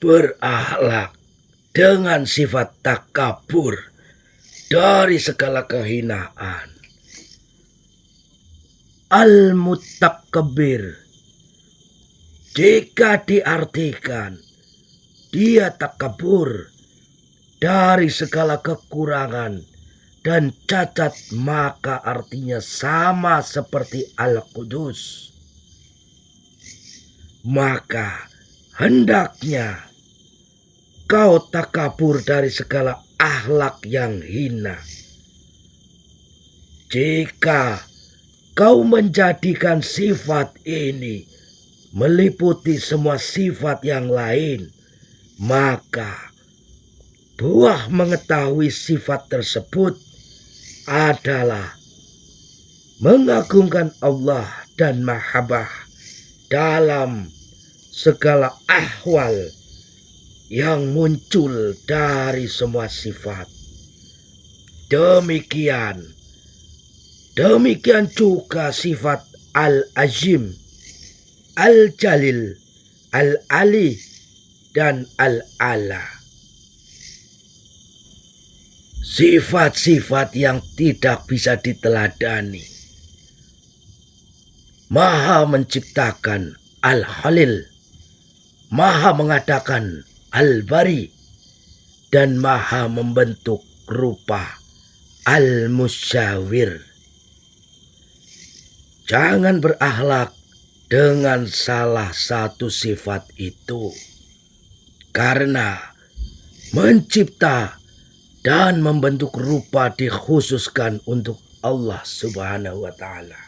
berakhlak dengan sifat takabur dari segala kehinaan. Al-mutakabbir, jika diartikan dia takabur dari segala kekurangan dan cacat, maka artinya sama seperti Al-Qudus. Maka hendaknya kau takabur dari segala akhlak yang hina. Jika kau menjadikan sifat ini meliputi semua sifat yang lain, maka buah mengetahui sifat tersebut adalah mengagungkan Allah dan mahabbah dalam segala ahwal yang muncul dari semua sifat. Demikian juga sifat Al-Azim, Al-Jalil, Al-Ali, dan Al-Ala. Sifat-sifat yang tidak bisa diteladani. Maha menciptakan Al-Halil, Maha mengadakan Al-Bari, dan Maha membentuk rupa Al-Musyawir. Jangan berakhlak dengan salah satu sifat itu, karena mencipta dan membentuk rupa dikhususkan untuk Allah Subhanahu wa Ta'ala.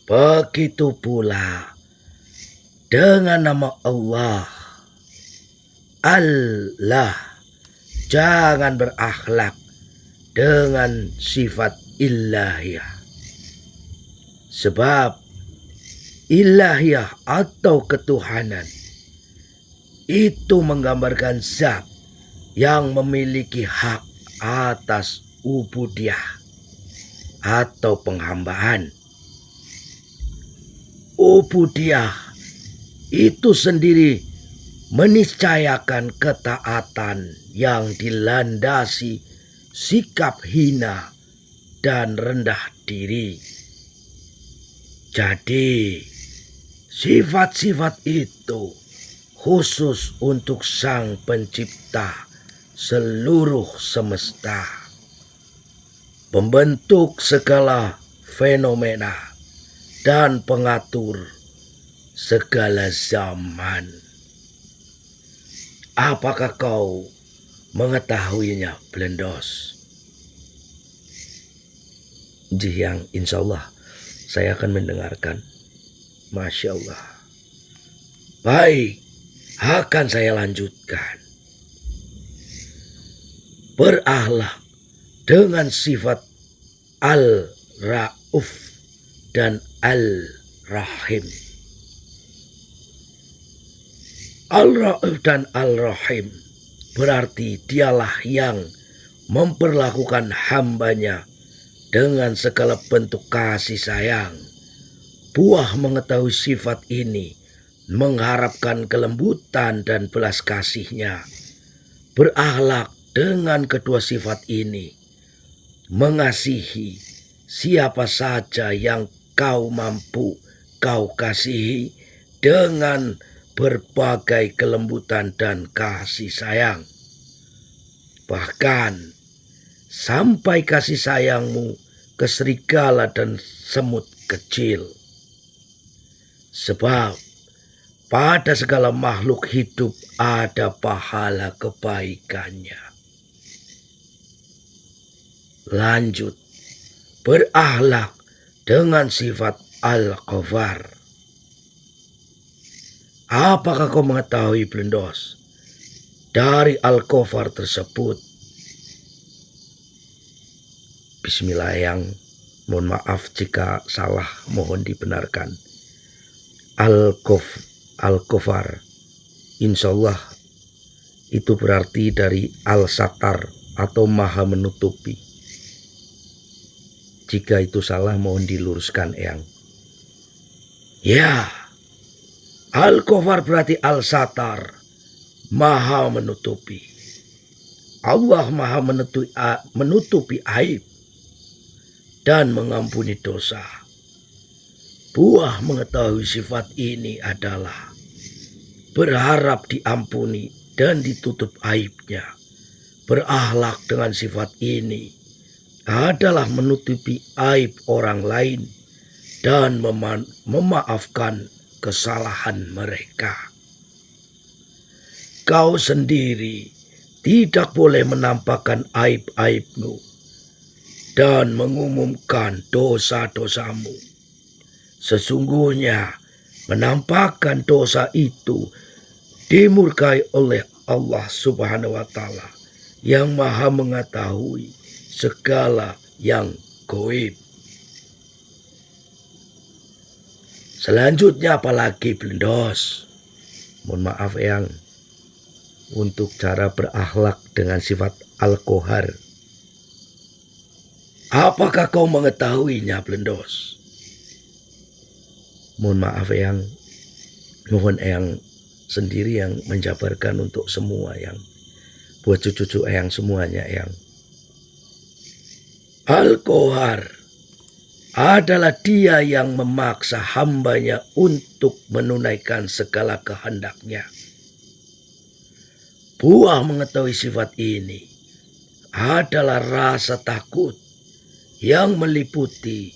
Begitu pula dengan nama Allah, Allah. Jangan berakhlak dengan sifat ilahiyah. Sebab ilahiyah atau ketuhanan itu menggambarkan zat yang memiliki hak atas ubudiyah atau penghambaan. Ubudiyah itu sendiri meniscayakan ketaatan yang dilandasi sikap hina dan rendah diri. Jadi sifat-sifat itu khusus untuk Sang Pencipta seluruh semesta, pembentuk segala fenomena dan pengatur segala zaman. Apakah kau mengetahuinya, Blendos? Yang insya Allah saya akan mendengarkan. Masya Allah. Baik, akan saya lanjutkan. Berakhlak dengan sifat Al-Ra'uf dan Al-Rahim. Al-Ra'uf dan Al-Rahim berarti dialah yang memperlakukan hambanya dengan segala bentuk kasih sayang. Buah mengetahui sifat ini mengharapkan kelembutan dan belas kasihnya. Berakhlak dengan kedua sifat ini, mengasihi siapa saja yang kau mampu kau kasihi dengan berbagai kelembutan dan kasih sayang. Bahkan sampai kasih sayangmu ke serigala dan semut kecil. Sebab pada segala makhluk hidup ada pahala kebaikannya. Lanjut, berakhlak dengan sifat Al-Ghafar. Apakah kau mengetahui, Blendos, dari Al-Ghafar tersebut? Bismillah, yang mohon maaf jika salah, mohon dibenarkan. Al-Ghafar, insya Allah itu berarti dari Al-Satar atau Maha Menutupi. Jika itu salah mohon diluruskan, Eyang. Ya, Al-Ghafar berarti Al-Satar, maha menutupi. Allah maha menutupi aib dan mengampuni dosa. Buah mengetahui sifat ini adalah berharap diampuni dan ditutup aibnya. Berakhlak dengan sifat ini adalah menutupi aib orang lain dan memaafkan kesalahan mereka. Kau sendiri tidak boleh menampakkan aib-aibmu dan mengumumkan dosa-dosamu. Sesungguhnya menampakkan dosa itu dimurkai oleh Allah Subhanahu wa Ta'ala yang maha mengetahui segala yang gaib. Selanjutnya apalagi Blendos? Mohon maaf Eyang, untuk cara berakhlak dengan sifat Al-Ghafar. Apakah kau mengetahuinya Blendos? Mohon maaf Eyang, mohon Eyang sendiri yang menjabarkan untuk semua yang buat cucu-cucu Eyang semuanya Eyang. Al-Ghafar adalah Dia yang memaksa hambanya untuk menunaikan segala kehendaknya. Buah mengetahui sifat ini adalah rasa takut yang meliputi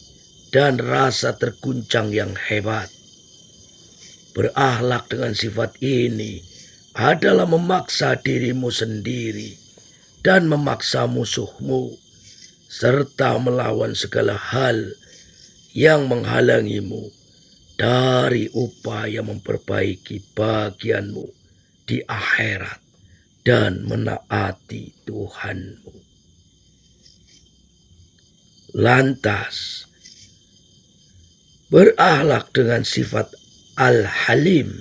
dan rasa terguncang yang hebat. Berakhlak dengan sifat ini adalah memaksa dirimu sendiri dan memaksa musuhmu, serta melawan segala hal yang menghalangimu dari upaya memperbaiki bagianmu di akhirat dan menaati Tuhanmu. Lantas, berakhlak dengan sifat Al-Halim.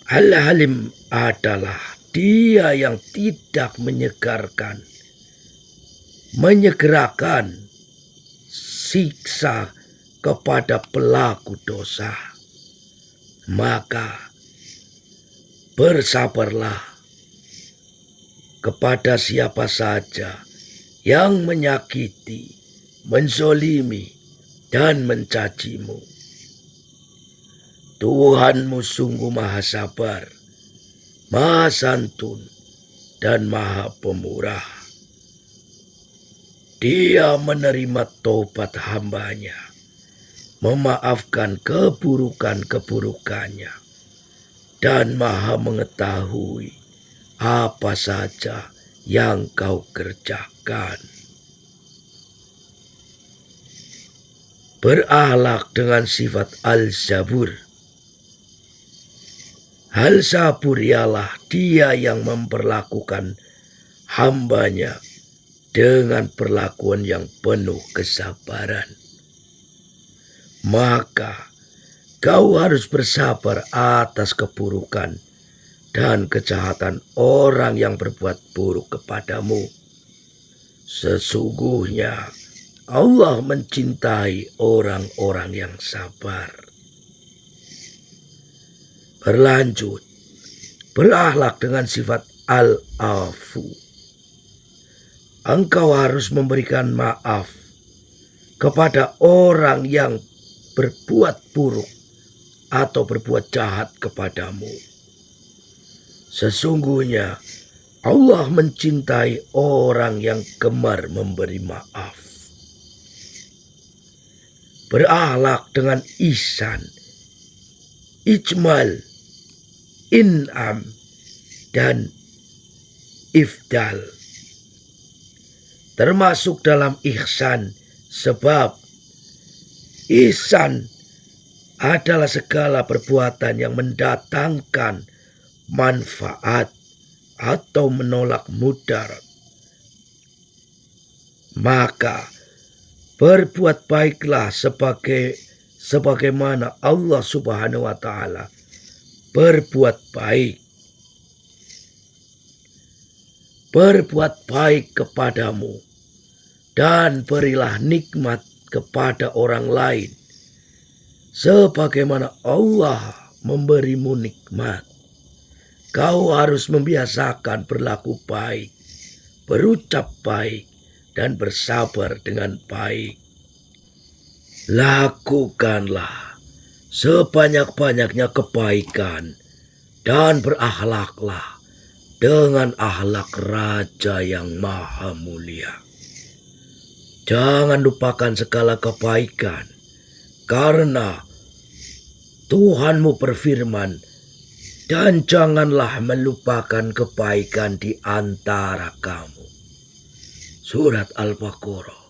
Al-Halim adalah Dia yang tidak menyegerakan siksa kepada pelaku dosa. Maka bersabarlah kepada siapa saja yang menyakiti, menzolimi, dan mencacimu. Tuhanmu sungguh maha sabar, maha santun, dan maha pemurah. Dia menerima taubat hambanya, memaafkan keburukan-keburukannya, dan maha mengetahui apa saja yang kau kerjakan. Berakhlak dengan sifat Al-Zabur. Al-Zabur ialah Dia yang memperlakukan hambanya dengan perlakuan yang penuh kesabaran. Maka kau harus bersabar atas keburukan dan kejahatan orang yang berbuat buruk kepadamu. Sesungguhnya Allah mencintai orang-orang yang sabar. Berlanjut, berakhlak dengan sifat Al-Afu. Engkau harus memberikan maaf kepada orang yang berbuat buruk atau berbuat jahat kepadamu. Sesungguhnya Allah mencintai orang yang gemar memberi maaf. Berakhlak dengan ihsan, ijmal, in'am, dan ifdal. Termasuk dalam ihsan, sebab ihsan adalah segala perbuatan yang mendatangkan manfaat atau menolak mudarat. Maka berbuat baiklah sebagaimana Allah Subhanahu wa Ta'ala berbuat baik. Berbuat baik kepadamu dan berilah nikmat kepada orang lain Sebagaimana Allah memberimu nikmat, kau harus membiasakan berlaku baik, berucap baik, dan bersabar dengan baik. Lakukanlah sebanyak-banyaknya kebaikan dan berakhlaklah dengan akhlak Raja yang Maha Mulia. Jangan lupakan segala kebaikan, karena Tuhanmu berfirman, dan janganlah melupakan kebaikan di antara kamu. Surat Al-Baqarah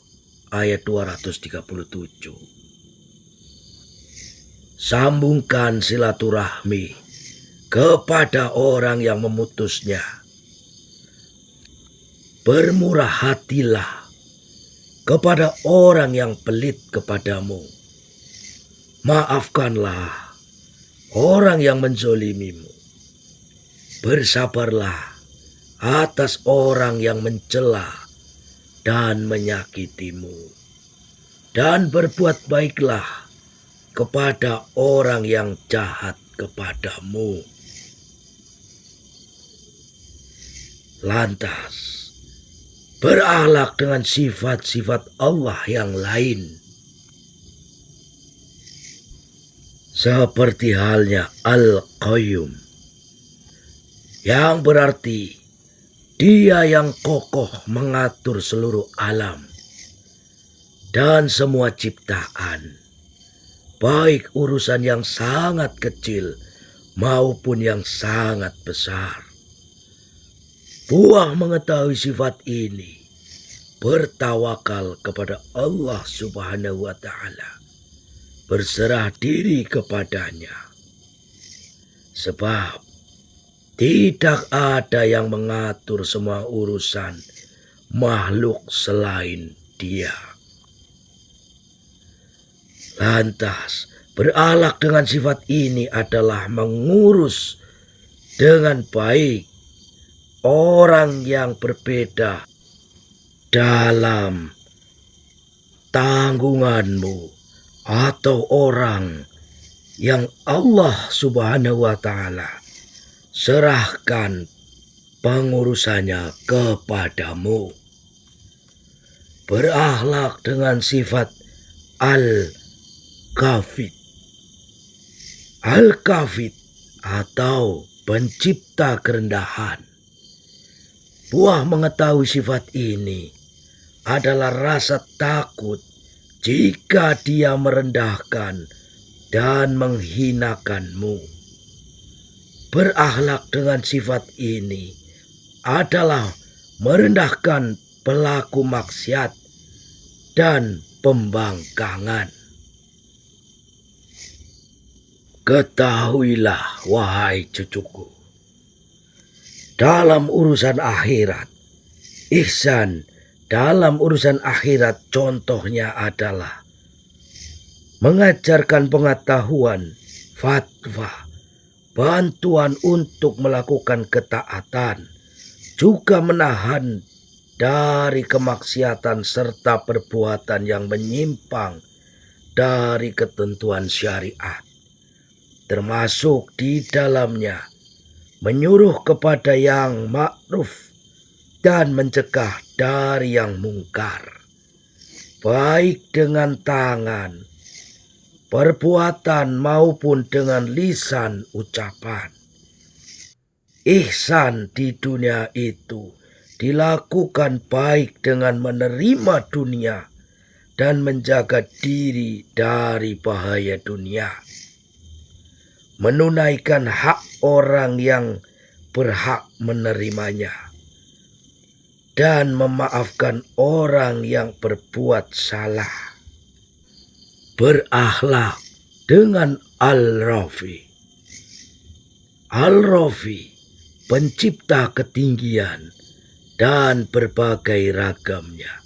ayat 237. Sambungkan silaturahmi kepada orang yang memutusnya. Bermurah hatilah kepada orang yang pelit kepadamu. Maafkanlah orang yang menzolimimu. Bersabarlah atas orang yang mencela dan menyakitimu. Dan berbuat baiklah kepada orang yang jahat kepadamu. Lantas, berakhlak dengan sifat-sifat Allah yang lain. Seperti halnya Al-Qayyum, yang berarti Dia yang kokoh mengatur seluruh alam dan semua ciptaan, baik urusan yang sangat kecil maupun yang sangat besar. Buah mengetahui sifat ini, bertawakal kepada Allah Subhanahu wa Ta'ala, berserah diri kepadanya. Sebab tidak ada yang mengatur semua urusan makhluk selain Dia. Lantas, berakhlak dengan sifat ini adalah mengurus dengan baik orang yang berbeda dalam tanggunganmu, atau orang yang Allah Subhanahu wa Ta'ala serahkan pengurusannya kepadamu. Berakhlak dengan sifat Al-Kafid. Al-Kafid atau pencipta kerendahan. Buah mengetahui sifat ini adalah rasa takut jika dia merendahkan dan menghinakanmu. Berakhlak dengan sifat ini adalah merendahkan pelaku maksiat dan pembangkangan. Ketahuilah, wahai cucuku, dalam urusan akhirat, ihsan dalam urusan akhirat contohnya adalah mengajarkan pengetahuan, fatwa, bantuan untuk melakukan ketaatan, juga menahan dari kemaksiatan serta perbuatan yang menyimpang dari ketentuan syariat, termasuk di dalamnya menyuruh kepada yang ma'ruf dan mencegah dari yang mungkar, baik dengan tangan, perbuatan maupun dengan lisan ucapan. Ihsan di dunia itu dilakukan baik dengan menerima dunia dan menjaga diri dari bahaya dunia. Menunaikan hak orang yang berhak menerimanya. Dan memaafkan orang yang berbuat salah. Berakhlak dengan Al-Rafi. Al-Rafi, pencipta ketinggian dan berbagai ragamnya.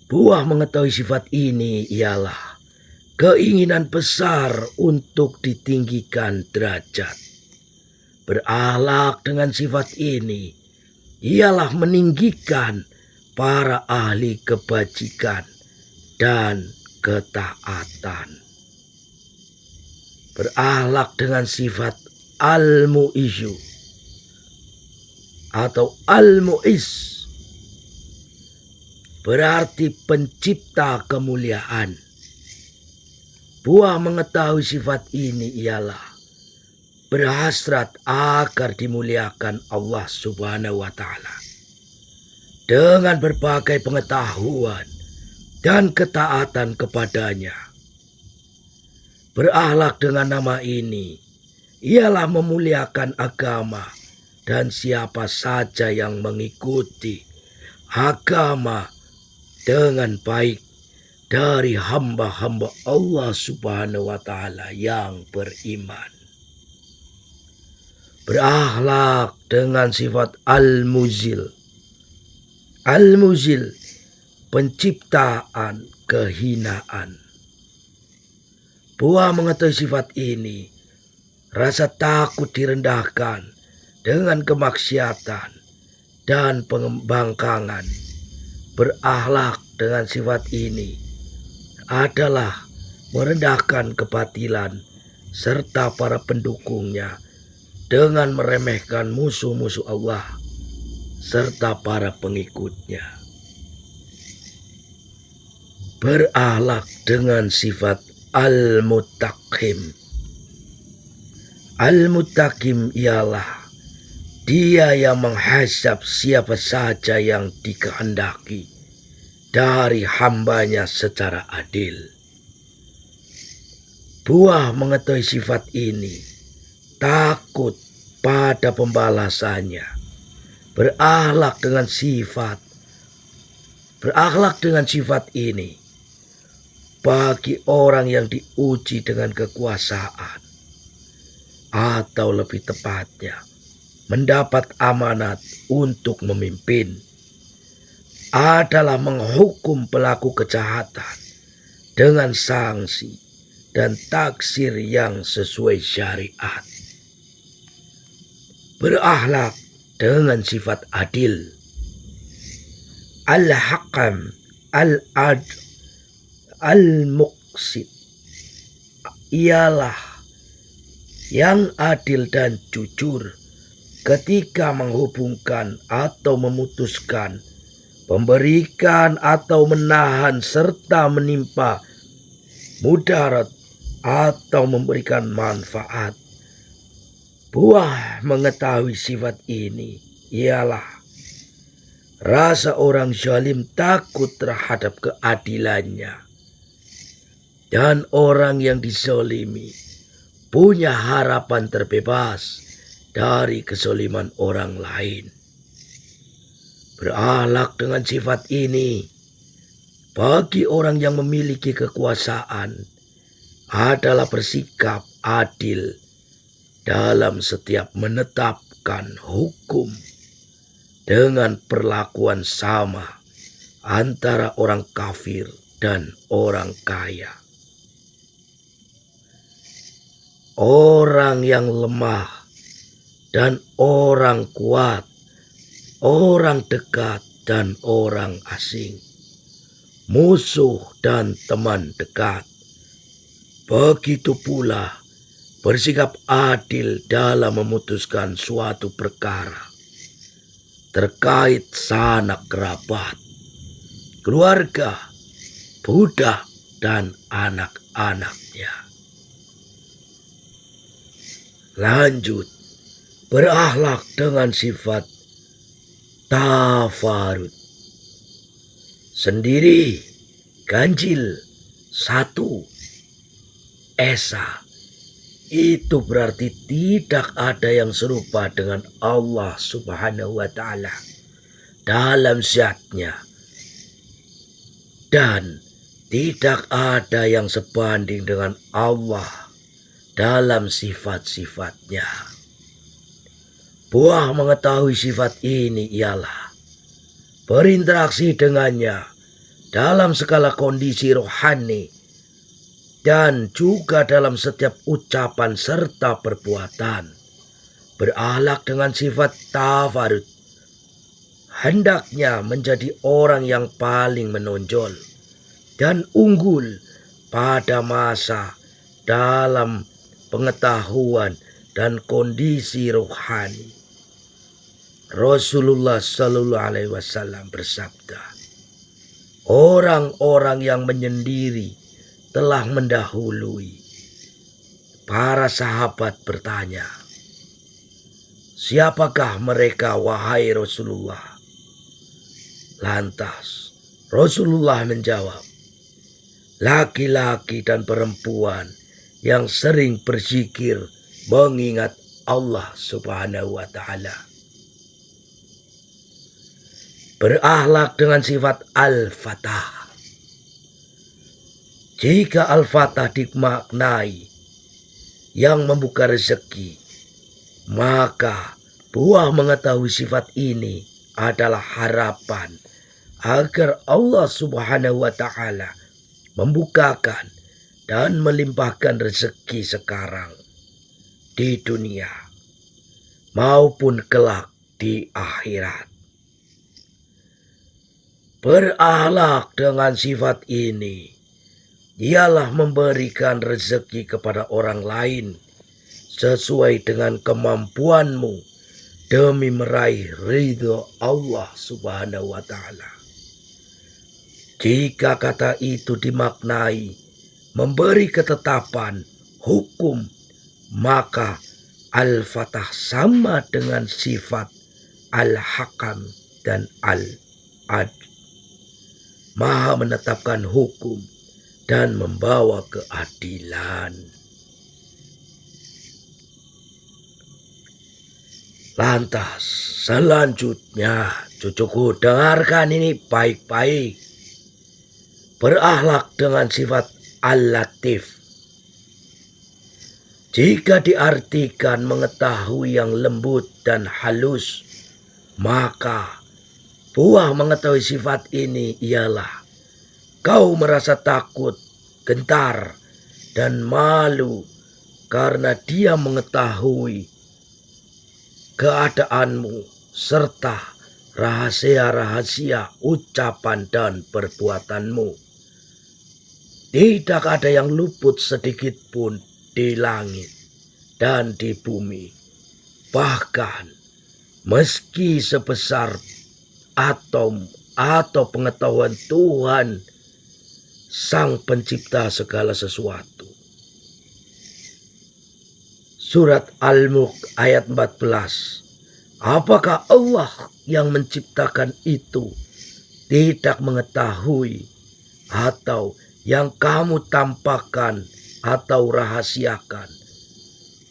Buah mengetahui sifat ini ialah keinginan besar untuk ditinggikan derajat. Berakhlak dengan sifat ini ialah meninggikan para ahli kebajikan dan ketaatan. berakhlak dengan sifat al-mu'izzu atau al-mu'iz, berarti pencipta kemuliaan. Buah mengetahui sifat ini ialah berhasrat agar dimuliakan Allah Subhanahu wa Ta'ala dengan berbagai pengetahuan dan ketaatan kepadanya. Berakhlak dengan nama ini ialah memuliakan agama dan siapa saja yang mengikuti agama dengan baik dari hamba-hamba Allah Subhanahu wa Ta'ala yang beriman. Berakhlak dengan sifat al-muzil. Al-muzil, penciptaan kehinaan. Buah mengetahui sifat ini, rasa takut direndahkan dengan kemaksiatan dan pembangkangan. Berakhlak dengan sifat ini adalah merendahkan kebatilan serta para pendukungnya dengan meremehkan musuh-musuh Allah serta para pengikutnya. Berakhlak dengan sifat al-muttaqim. Al-muttaqim ialah dia yang menghasab siapa saja yang dikehendaki dari hambanya secara adil. Buah mengetahui sifat ini, takut pada pembalasannya. Berakhlak dengan sifat ini bagi orang yang diuji dengan kekuasaan, atau lebih tepatnya mendapat amanat untuk memimpin, adalah menghukum pelaku kejahatan dengan sanksi dan taksir yang sesuai syariat. Berakhlak dengan sifat adil. Al-hakam, al-adl, al-muqsid ialah yang adil dan jujur ketika menghubungkan atau memutuskan, memberikan atau menahan serta menimpa mudarat atau memberikan manfaat. Buah mengetahui sifat ini ialah rasa orang zalim takut terhadap keadilannya, dan orang yang dizalimi punya harapan terbebas dari kezaliman orang lain. Berakhlak dengan sifat ini bagi orang yang memiliki kekuasaan adalah bersikap adil dalam setiap menetapkan hukum dengan perlakuan sama antara orang kafir dan orang kaya. Orang yang lemah dan orang kuat, orang dekat dan orang asing, musuh dan teman dekat. Begitu pula bersikap adil dalam memutuskan suatu perkara terkait sanak kerabat, keluarga, budak, dan anak-anaknya. Lanjut, berakhlak dengan sifat tafarud. Sendiri, ganjil, satu, esa. Itu berarti tidak ada yang serupa dengan Allah Subhanahu wa Ta'ala dalam zatnya, dan tidak ada yang sebanding dengan Allah dalam sifat-sifatnya. Buah mengetahui sifat ini ialah berinteraksi dengannya dalam segala kondisi rohani dan juga dalam setiap ucapan serta perbuatan. Berakhlak dengan sifat tafarud, hendaknya menjadi orang yang paling menonjol dan unggul pada masa dalam pengetahuan, dan kondisi rohani. Rasulullah Shallallahu Alaihi Wasallam bersabda, orang-orang yang menyendiri telah mendahului. Para sahabat bertanya, siapakah mereka wahai Rasulullah? Lantas Rasulullah menjawab, laki-laki dan perempuan yang sering berzikir mengingat Allah Subhanahu wa Ta'ala. Berakhlak dengan sifat al-fatah. Jika al-fatah dimaknai yang membuka rezeki, maka buah mengetahui sifat ini adalah harapan agar Allah Subhanahu wa Ta'ala membukakan dan melimpahkan rezeki sekarang di dunia maupun kelak di akhirat. Berakhlak dengan sifat ini ialah memberikan rezeki kepada orang lain sesuai dengan kemampuanmu demi meraih ridho Allah Subhanahu wa Ta'ala. Jika kata itu dimaknai memberi ketetapan hukum, maka al-fatah sama dengan sifat al-hakam dan al-adl. Maha menetapkan hukum dan membawa keadilan. Lantas selanjutnya cucuku dengarkan ini baik-baik. Berakhlak dengan sifat al-latif. Jika diartikan mengetahui yang lembut dan halus, maka buah mengetahui sifat ini ialah kau merasa takut, gentar, dan malu karena dia mengetahui keadaanmu serta rahasia-rahasia ucapan dan perbuatanmu. Tidak ada yang luput sedikit pun di langit dan di bumi. Bahkan meski sebesar atom atau pengetahuan Tuhan Sang Pencipta segala sesuatu. Surat Al-Mulk ayat 14. Apakah Allah yang menciptakan itu tidak mengetahui atau yang kamu tampakkan atau rahasiakan,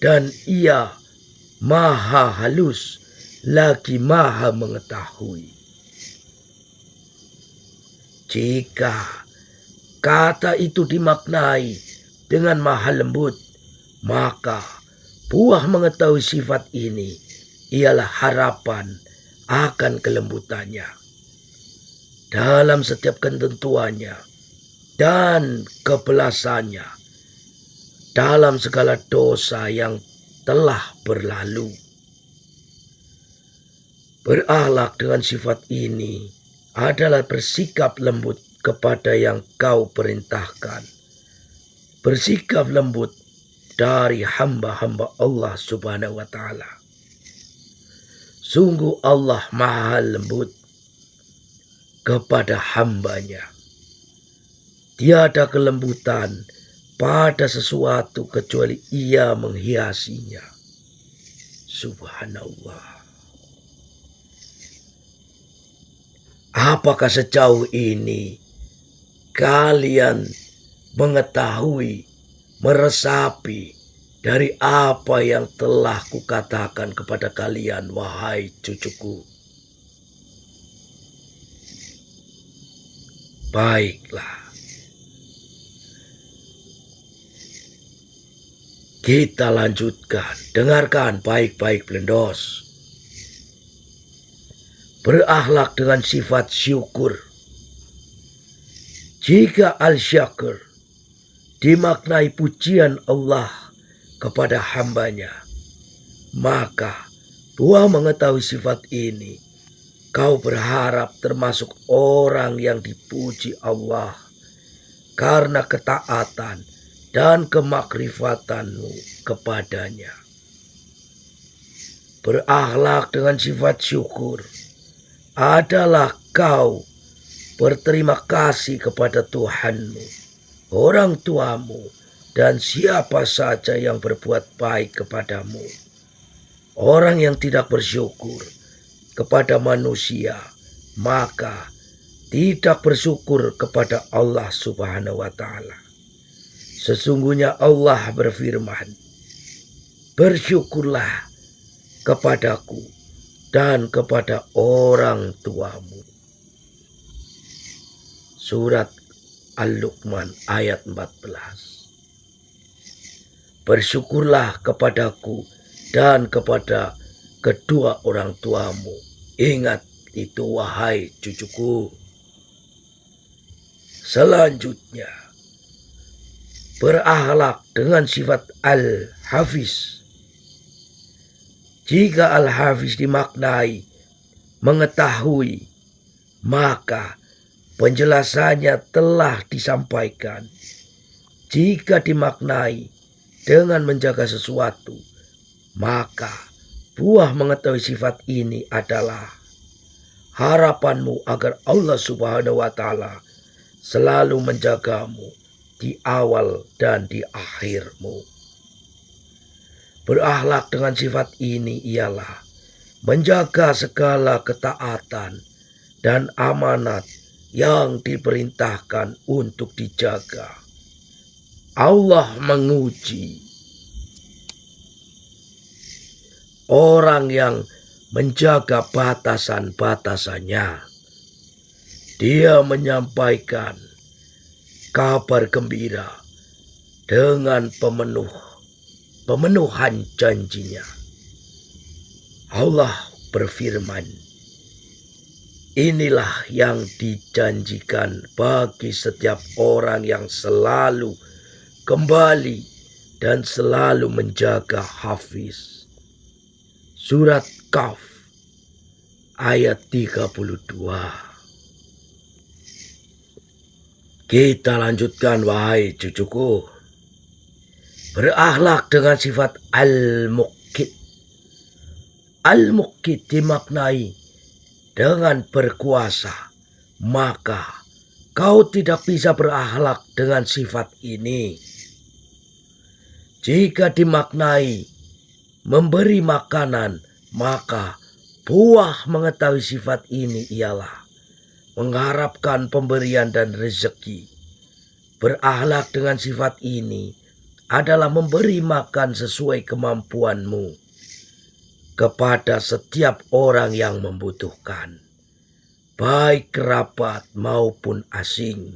dan ia maha halus lagi maha mengetahui. Jika kata itu dimaknai dengan maha lembut, maka buah mengetahui sifat ini ialah harapan akan kelembutannya dalam setiap ketentuannya dan kebelasannya dalam segala dosa yang telah berlalu. Berakhlak dengan sifat ini adalah bersikap lembut kepada yang kau perintahkan. Bersikap lembut dari hamba-hamba Allah Subhanahu wa Ta'ala. Sungguh Allah maha lembut kepada hambanya. Tiada kelembutan pada sesuatu kecuali ia menghiasinya. Subhanallah. Apakah sejauh ini kalian mengetahui, meresapi dari apa yang telah kukatakan kepada kalian, wahai cucuku? Baiklah. Kita lanjutkan. Dengarkan baik-baik Blendos. Berakhlak dengan sifat syukur. Jika al-syakur dimaknai pujian Allah kepada hambanya, maka buah mengetahui sifat ini, kau berharap termasuk orang yang dipuji Allah karena ketaatan dan kemakrifatanmu kepadanya. Berakhlak dengan sifat syukur adalah kau berterima kasih kepada Tuhanmu, orang tuamu, dan siapa saja yang berbuat baik kepadamu. Orang yang tidak bersyukur kepada manusia, maka tidak bersyukur kepada Allah Subhanahu wa Ta'ala. Sesungguhnya Allah berfirman, "Bersyukurlah kepadaku dan kepada orang tuamu." Surat Al-Luqman ayat 14. Bersyukurlah kepadaku dan kepada kedua orang tuamu. Ingat itu wahai cucuku. Selanjutnya, berakhlak dengan sifat al-hafiz. Jika al-hafiz dimaknai mengetahui, maka penjelasannya telah disampaikan. Jika dimaknai dengan menjaga sesuatu, maka buah mengetahui sifat ini adalah harapanmu agar Allah Subhanahu wa Ta'ala selalu menjagamu di awal dan di akhirmu. Berakhlak dengan sifat ini ialah menjaga segala ketaatan dan amanat yang diperintahkan untuk dijaga. Allah menguji orang yang menjaga batasan-batasannya. Dia menyampaikan kabar gembira dengan pemenuhan janjinya. Allah berfirman, inilah yang dijanjikan bagi setiap orang yang selalu kembali dan selalu menjaga hafiz. Surat Qaf ayat 32. Kita lanjutkan wahai cucuku. Berakhlak dengan sifat al-muqit. Al-muqit dimaknai dengan berkuasa. Maka kau tidak bisa berakhlak dengan sifat ini. Jika dimaknai memberi makanan, maka buah mengetahui sifat ini ialah mengharapkan pemberian dan rezeki. Berakhlak dengan sifat ini adalah memberi makan sesuai kemampuanmu kepada setiap orang yang membutuhkan, baik kerabat maupun asing,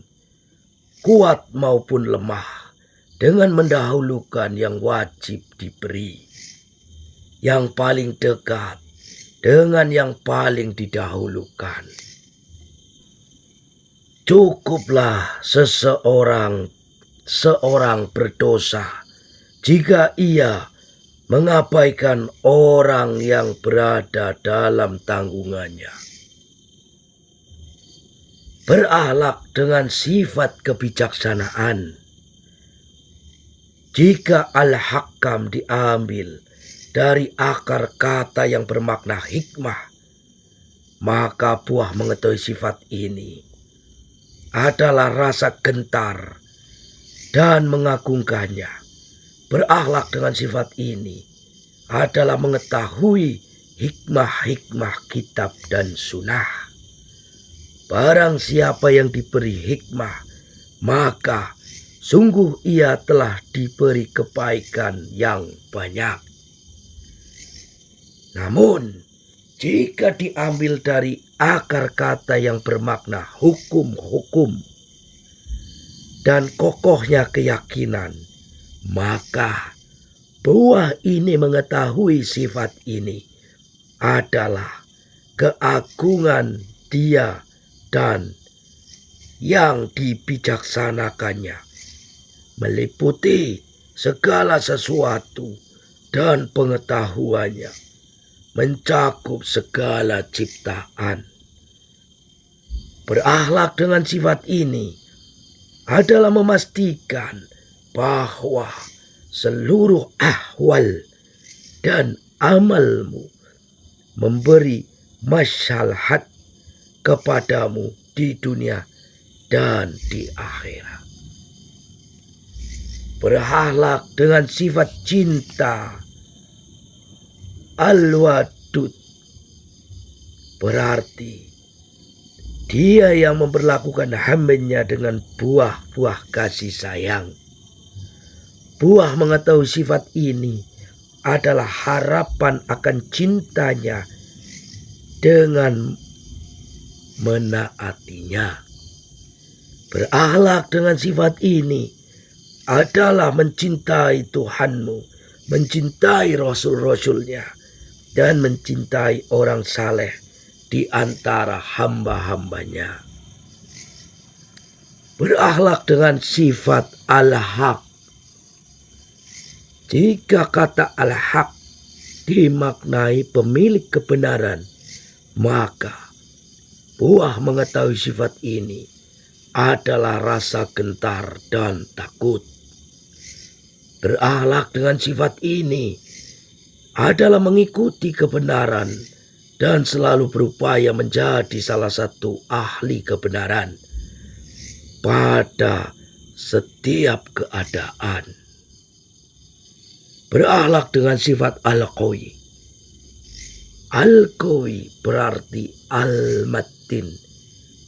kuat maupun lemah, dengan mendahulukan yang wajib diberi, yang paling dekat dengan yang paling didahulukan. Cukuplah seorang berdosa jika ia mengabaikan orang yang berada dalam tanggungannya. Berakhlak dengan sifat kebijaksanaan. Jika al-hakam diambil dari akar kata yang bermakna hikmah, maka buah mengetahui sifat ini adalah rasa gentar dan mengagungkannya. Berakhlak dengan sifat ini adalah mengetahui hikmah-hikmah kitab dan sunnah. Barang siapa yang diberi hikmah, maka sungguh ia telah diberi kebaikan yang banyak. Namun, jika diambil dari akar kata yang bermakna hukum-hukum dan kokohnya keyakinan, maka buah ini mengetahui sifat ini adalah keagungan dia dan yang dibijaksanakannya, meliputi segala sesuatu dan pengetahuannya, mencakup segala ciptaan. Berakhlak dengan sifat ini adalah memastikan bahwa seluruh ahwal dan amalmu memberi maslahat kepadamu di dunia dan di akhirat. Berakhlak dengan sifat cinta al-wadud, berarti dia yang memperlakukan hambanya dengan buah-buah kasih sayang. Buah mengetahui sifat ini adalah harapan akan cintanya dengan menaatinya. Berakhlak dengan sifat ini adalah mencintai Tuhanmu, mencintai Rasul-Rasulnya, dan mencintai orang saleh di antara hamba-hambanya. Berakhlak dengan sifat al-haq. Jika kata al-haq dimaknai pemilik kebenaran, maka buah mengetahui sifat ini adalah rasa gentar dan takut. Berakhlak dengan sifat ini adalah mengikuti kebenaran dan selalu berupaya menjadi salah satu ahli kebenaran pada setiap keadaan. Berakhlak dengan sifat al-qawi. Al-qawi berarti al-matin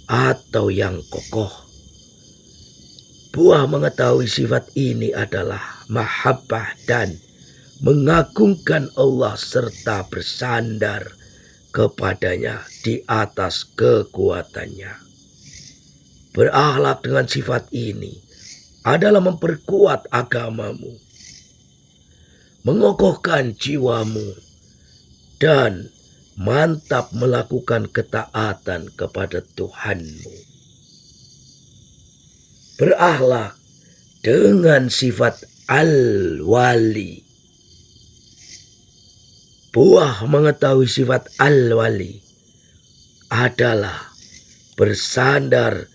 atau yang kokoh. Buah mengetahui sifat ini adalah mahabbah dan mengagungkan Allah serta bersandar kepadanya di atas kekuatannya. Berakhlak dengan sifat ini adalah memperkuat agamamu, mengokohkan jiwamu, dan mantap melakukan ketaatan kepada Tuhanmu. Berakhlak dengan sifat al-wali. Buah mengetahui sifat al-wali adalah bersandar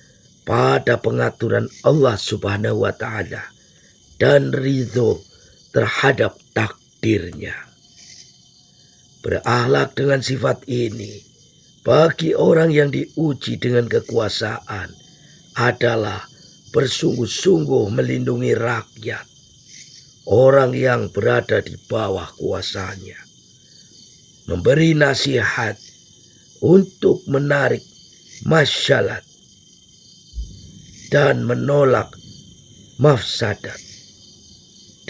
pada pengaturan Allah Subhanahu wa Ta'ala dan ridho terhadap takdirnya. Berakhlak dengan sifat ini bagi orang yang diuji dengan kekuasaan adalah bersungguh-sungguh melindungi rakyat, orang yang berada di bawah kuasanya, memberi nasihat untuk menarik masyarakat dan menolak mafsadat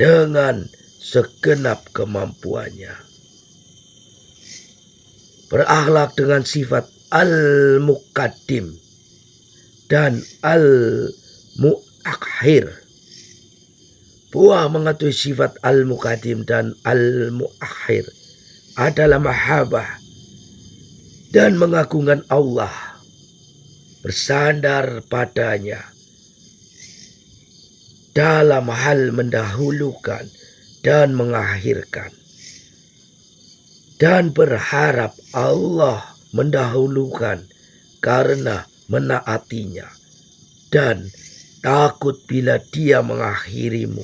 dengan segenap kemampuannya. Berakhlak dengan sifat al-muqaddim dan al-muakhir. Buah mengetahui sifat al-muqaddim dan al-muakhir adalah mahabbah dan mengagungkan Allah, bersandar padanya dalam hal mendahulukan dan mengakhirkan, dan berharap Allah mendahulukan karena menaatinya, dan takut bila dia mengakhirimu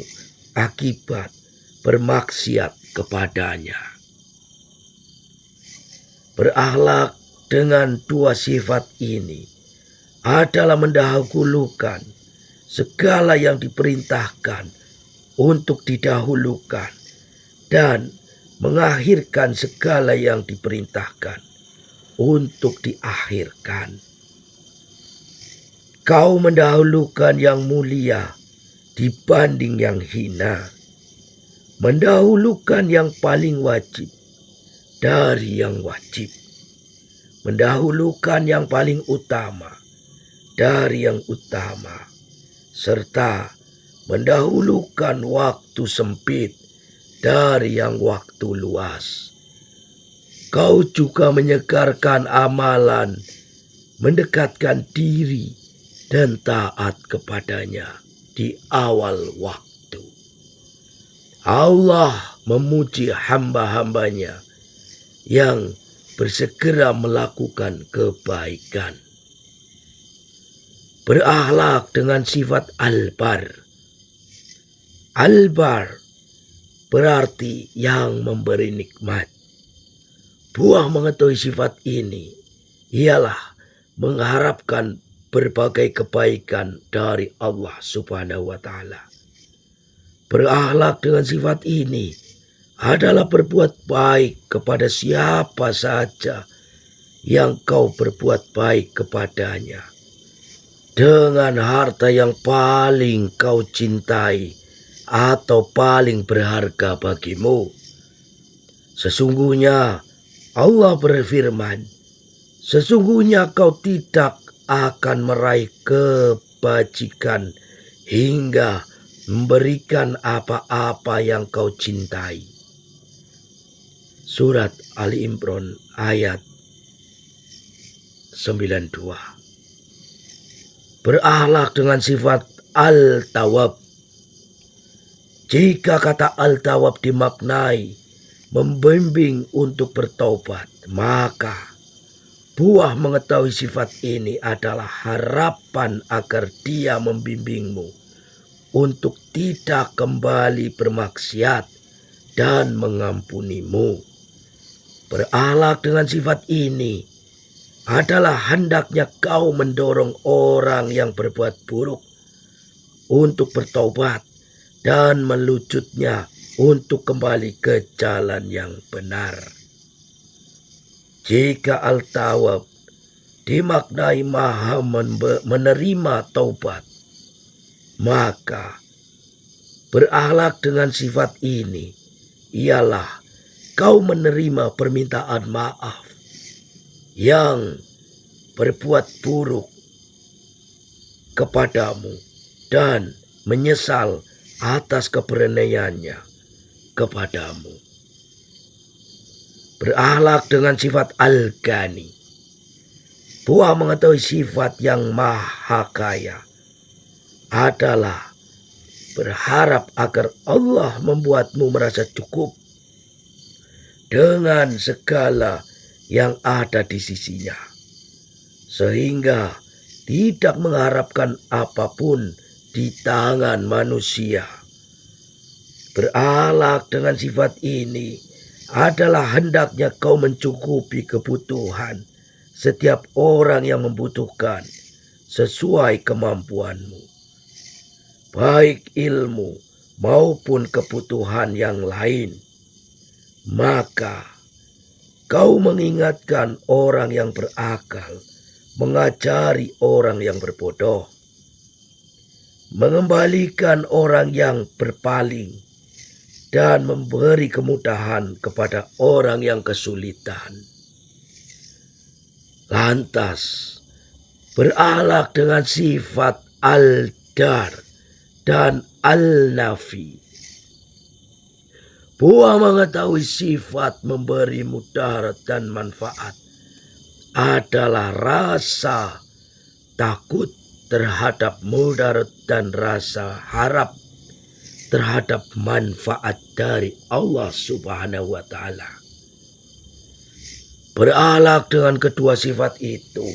akibat bermaksiat kepadanya. Berakhlak dengan dua sifat ini adalah mendahulukan segala yang diperintahkan untuk didahulukan dan mengakhirkan segala yang diperintahkan untuk diakhirkan. Kau mendahulukan yang mulia dibanding yang hina, mendahulukan yang paling wajib dari yang wajib, mendahulukan yang paling utama dari yang utama, serta mendahulukan waktu sempit dari yang waktu luas. Kau juga menyegarkan amalan, mendekatkan diri dan taat kepadanya di awal waktu. Allah memuji hamba-hambanya yang bersegera melakukan kebaikan. Berakhlak dengan sifat al-bar. Al-Bar berarti yang memberi nikmat. Buah mengetahui sifat ini ialah mengharapkan berbagai kebaikan dari Allah Subhanahu wa Ta'ala. Berakhlak dengan sifat ini adalah berbuat baik kepada siapa saja yang kau berbuat baik kepadanya, dengan harta yang paling kau cintai atau paling berharga bagimu. Sesungguhnya Allah berfirman, sesungguhnya kau tidak akan meraih kebajikan hingga memberikan apa-apa yang kau cintai. Surat Ali Imran ayat 92. Berakhlak dengan sifat Al-Tawwab. Jika kata Al-Tawwab dimaknai membimbing untuk bertaubat, maka buah mengetahui sifat ini adalah harapan agar dia membimbingmu untuk tidak kembali bermaksiat dan mengampunimu. Berakhlak dengan sifat ini adalah hendaknya kau mendorong orang yang berbuat buruk untuk bertaubat dan melujutnya untuk kembali ke jalan yang benar. Jika Al-Tawwab dimaknai maha menerima taubat, maka berakhlak dengan sifat ini ialah kau menerima permintaan maaf yang berbuat buruk kepadamu dan menyesal atas keberaniannya kepadamu. Berakhlak dengan sifat Al-Ghani. Buah mengetahui sifat yang maha kaya adalah berharap agar Allah membuatmu merasa cukup dengan segala yang ada di sisinya, sehingga tidak mengharapkan apapun di tangan manusia. Berakhlak dengan sifat ini adalah hendaknya kau mencukupi kebutuhan setiap orang yang membutuhkan sesuai kemampuanmu, baik ilmu maupun kebutuhan yang lain. Maka kau mengingatkan orang yang berakal, mengajari orang yang berbodoh, mengembalikan orang yang berpaling, dan memberi kemudahan kepada orang yang kesulitan. Lantas, berakhlak dengan sifat Al-Dar dan Al-Nafi. Buah mengetahui sifat memberi mudarat dan manfaat adalah rasa takut terhadap mudarat dan rasa harap terhadap manfaat dari Allah Subhanahu wa Ta'ala. Berakhlak dengan kedua sifat itu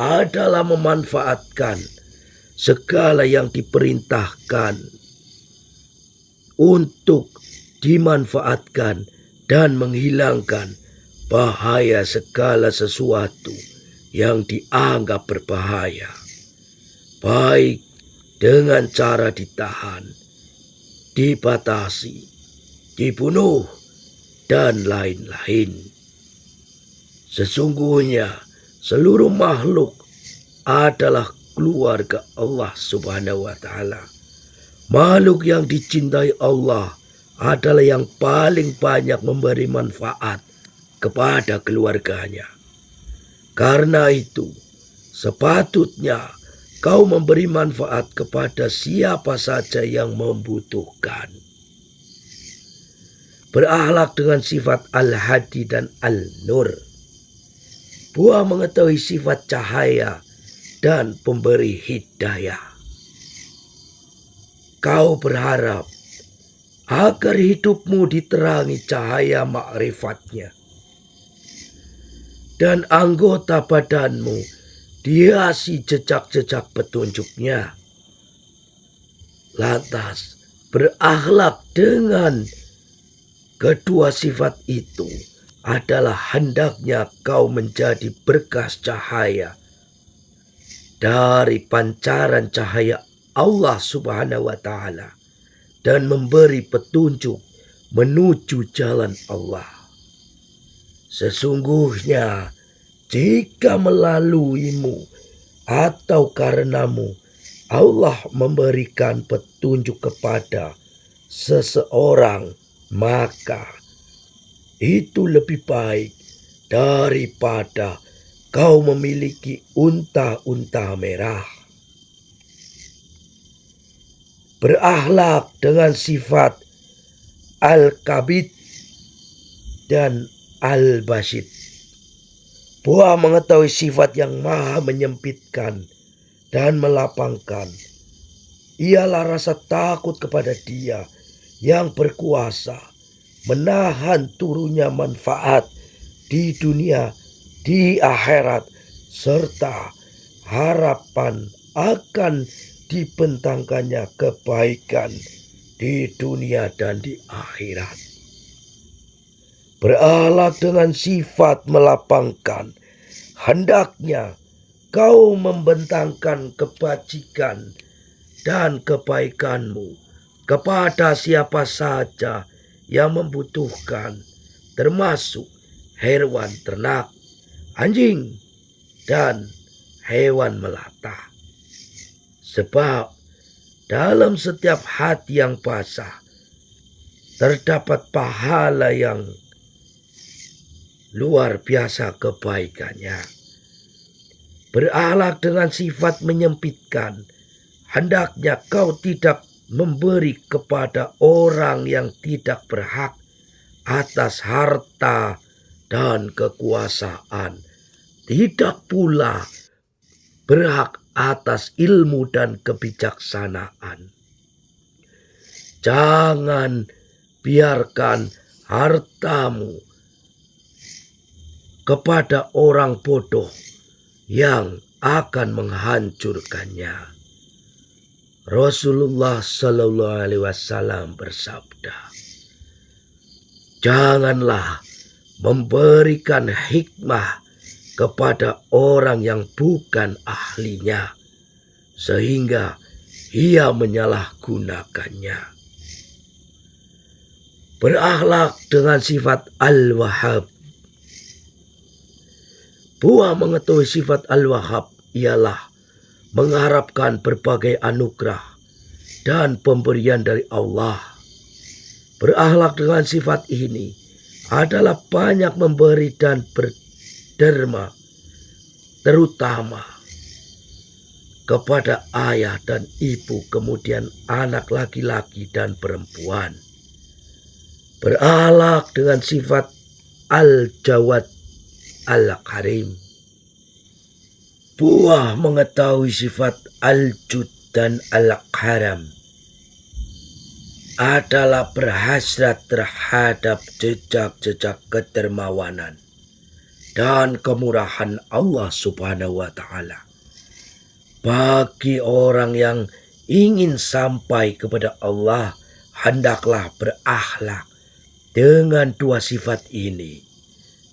adalah memanfaatkan segala yang diperintahkan untuk dimanfaatkan dan menghilangkan bahaya segala sesuatu yang dianggap berbahaya, baik dengan cara ditahan, dibatasi, dibunuh, dan lain-lain. Sesungguhnya seluruh makhluk adalah keluarga Allah Subhanahu wa Ta'ala. Makhluk yang dicintai Allah adalah yang paling banyak memberi manfaat kepada keluarganya. Karena itu, sepatutnya kau memberi manfaat kepada siapa saja yang membutuhkan. Berakhlak dengan sifat Al-Hadi dan Al-Nur. Buah mengetahui sifat cahaya dan pemberi hidayah. Kau berharap agar hidupmu diterangi cahaya ma'rifatnya, dan anggota badanmu dihiasi jejak-jejak petunjuknya. Lantas Berakhlak dengan kedua sifat itu adalah hendaknya kau menjadi berkas cahaya dari pancaran cahaya Allah Subhanahu wa Ta'ala dan memberi petunjuk menuju jalan Allah. Sesungguhnya jika melaluimu atau karenamu Allah memberikan petunjuk kepada seseorang, maka itu lebih baik daripada kau memiliki unta-unta merah. Berakhlak dengan sifat al-kabid dan al-basid. Buah mengetahui sifat yang maha menyempitkan dan melapangkan. Ialah rasa takut kepada Dia yang berkuasa menahan turunnya manfaat di dunia, di akhirat, serta harapan akan dibentangkannya kebaikan di dunia dan di akhirat. Berakhlak dengan sifat melapangkan, hendaknya kau membentangkan kebajikan dan kebaikanmu kepada siapa saja yang membutuhkan, termasuk hewan ternak, anjing, dan hewan melata. Sebab dalam setiap hati yang basah terdapat pahala yang luar biasa kebaikannya. Berakhlak dengan sifat menyempitkan, hendaknya kau tidak memberi kepada orang yang tidak berhak atas harta dan kekuasaan, tidak pula berhak atas ilmu dan kebijaksanaan. Jangan biarkan hartamu kepada orang bodoh yang akan menghancurkannya. Rasulullah Sallallahu Alaihi Wasallam bersabda, janganlah memberikan hikmah kepada orang yang bukan ahlinya, sehingga ia menyalahgunakannya. Berakhlak dengan sifat al-wahhab. Buah mengetahui sifat al-wahhab ialah mengharapkan berbagai anugerah dan pemberian dari Allah. Berakhlak dengan sifat ini adalah banyak memberi dan berderma, terutama kepada ayah dan ibu, kemudian anak laki-laki dan perempuan. Berakhlak dengan sifat al-jawad al-karim. Buah mengetahui sifat al-jud dan al-karam adalah berhasrat terhadap jejak-jejak kedermawanan dan kemurahan Allah Subhanahu wa Ta'ala. Bagi orang yang ingin sampai kepada Allah, hendaklah berakhlak dengan dua sifat ini,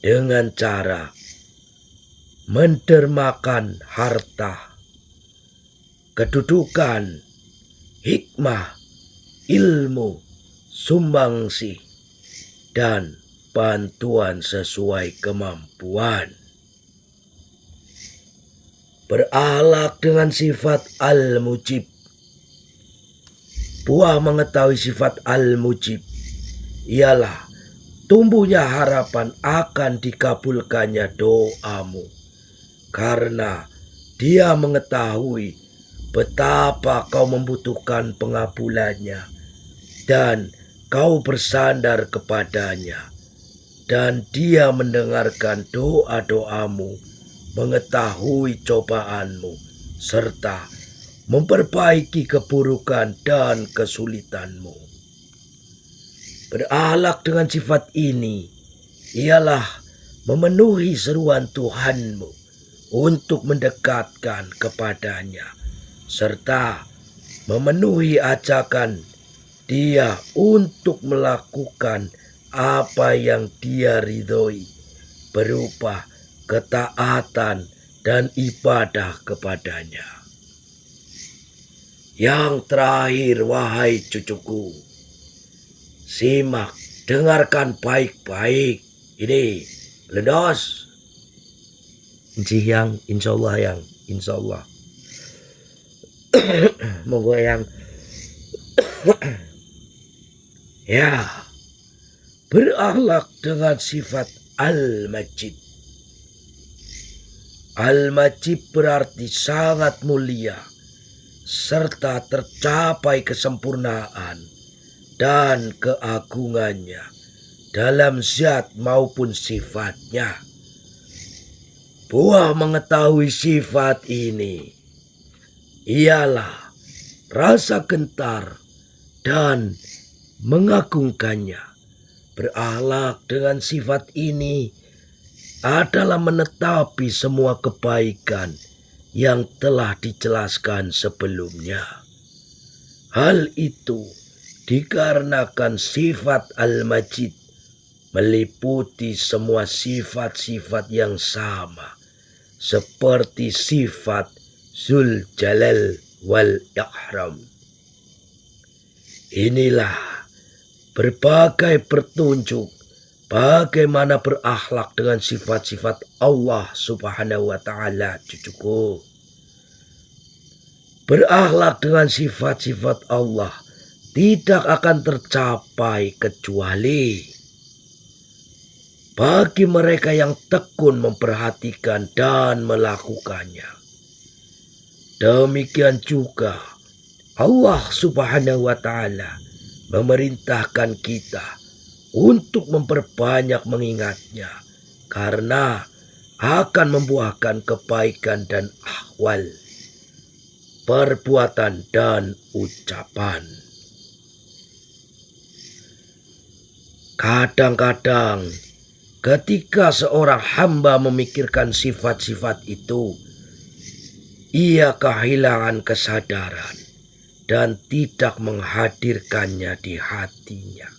dengan cara mendermakan harta, kedudukan, hikmah, ilmu, sumbangsi, dan bantuan sesuai kemampuan. Berakhlak dengan sifat al-mujib. Buah mengetahui sifat al-mujib ialah tumbuhnya harapan akan dikabulkannya doamu, karena Dia mengetahui betapa kau membutuhkan pengabulannya dan kau bersandar kepadanya, dan Dia mendengarkan doa-doamu, mengetahui cobaanmu, serta memperbaiki keburukan dan kesulitanmu. Berakhlak dengan sifat ini ialah memenuhi seruan Tuhanmu untuk mendekatkan kepadanya, serta memenuhi ajakan dia untuk melakukan apa yang dia ridhoi berupa ketaatan dan ibadah kepadanya. Yang terakhir, wahai cucuku, simak, dengarkan baik-baik. Ini ledos. Yang insyaallah yang insyaallah. Monggo yang ya, berakhlak dengan sifat Al-Majid. Al-Majid berarti sangat mulia serta tercapai kesempurnaan dan keagungannya dalam zat maupun sifatnya. Buah mengetahui sifat ini ialah rasa gentar dan mengagungkannya. Berakhlak dengan sifat ini adalah menetapi semua kebaikan yang telah dijelaskan sebelumnya. Hal itu dikarenakan sifat Al-Majid meliputi semua sifat-sifat yang sama, seperti sifat Zul Jalal wal Ikram. Inilah berbagai petunjuk bagaimana berakhlak dengan sifat-sifat Allah Subhanahu wa Ta'ala, cucuku. Berakhlak dengan sifat-sifat Allah tidak akan tercapai kecuali bagi mereka yang tekun memperhatikan dan melakukannya. Demikian juga Allah Subhanahu wa Ta'ala memerintahkan kita untuk memperbanyak mengingatnya, karena akan membuahkan kebaikan dan ahwal, perbuatan dan ucapan. Kadang-kadang ketika seorang hamba memikirkan sifat-sifat itu, ia kehilangan kesadaran dan tidak menghadirkannya di hatinya.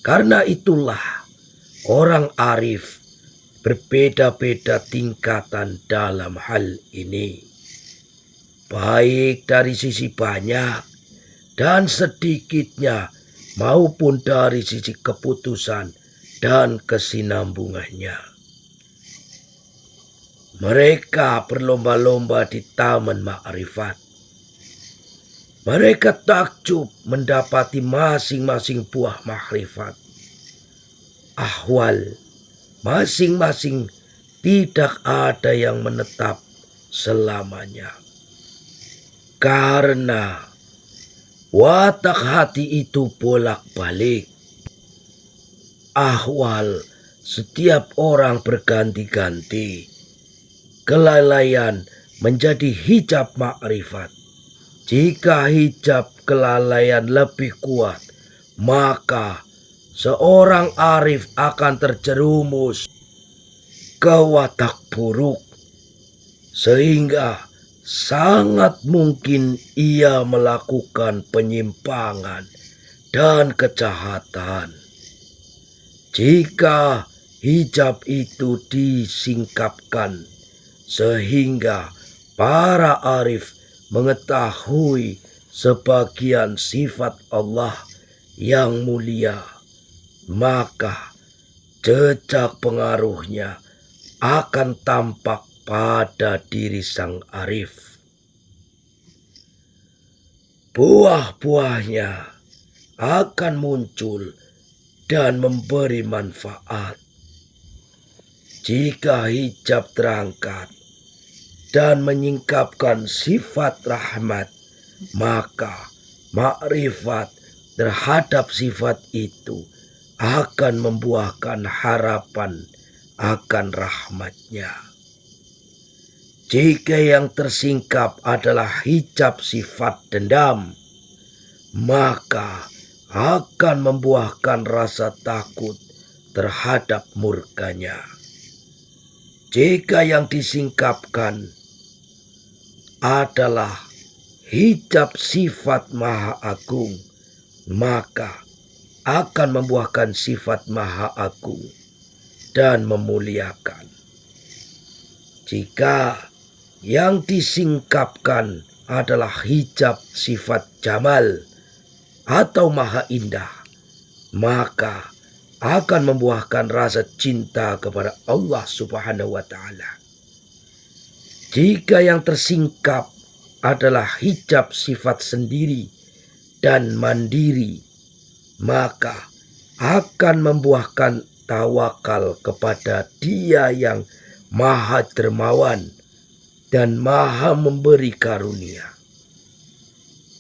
Karena itulah orang arif berbeda-beda tingkatan dalam hal ini, baik dari sisi banyak dan sedikitnya maupun dari sisi keputusan dan kesinambungannya. Mereka berlomba-lomba di taman ma'rifat. Mereka takjub mendapati masing-masing buah makrifat. Ahwal masing-masing tidak ada yang menetap selamanya. Karena watak hati itu bolak-balik. Ahwal setiap orang berganti-ganti. Kelalaian menjadi hijab makrifat. Jika hijab kelalaian lebih kuat, maka seorang arif akan terjerumus ke watak buruk, sehingga sangat mungkin ia melakukan penyimpangan dan kejahatan. Jika hijab itu disingkapkan sehingga para arif mengetahui sebagian sifat Allah yang mulia, maka jejak pengaruhnya akan tampak pada diri sang arif. Buah-buahnya akan muncul dan memberi manfaat. Jika hijab terangkat dan menyingkapkan sifat rahmat, maka makrifat terhadap sifat itu akan membuahkan harapan akan rahmatnya. Jika yang tersingkap adalah hijab sifat dendam, maka akan membuahkan rasa takut terhadap murkanya. Jika yang disingkapkan adalah hijab sifat Maha Agung, maka akan membuahkan sifat Maha Agung dan memuliakan. Jika yang disingkapkan adalah hijab sifat jamal atau maha indah, maka akan membuahkan rasa cinta kepada Allah Subhanahu wa Ta'ala. Jika yang tersingkap adalah hijab sifat sendiri dan mandiri, maka akan membuahkan tawakal kepada Dia yang Maha Dermawan dan Maha memberi karunia.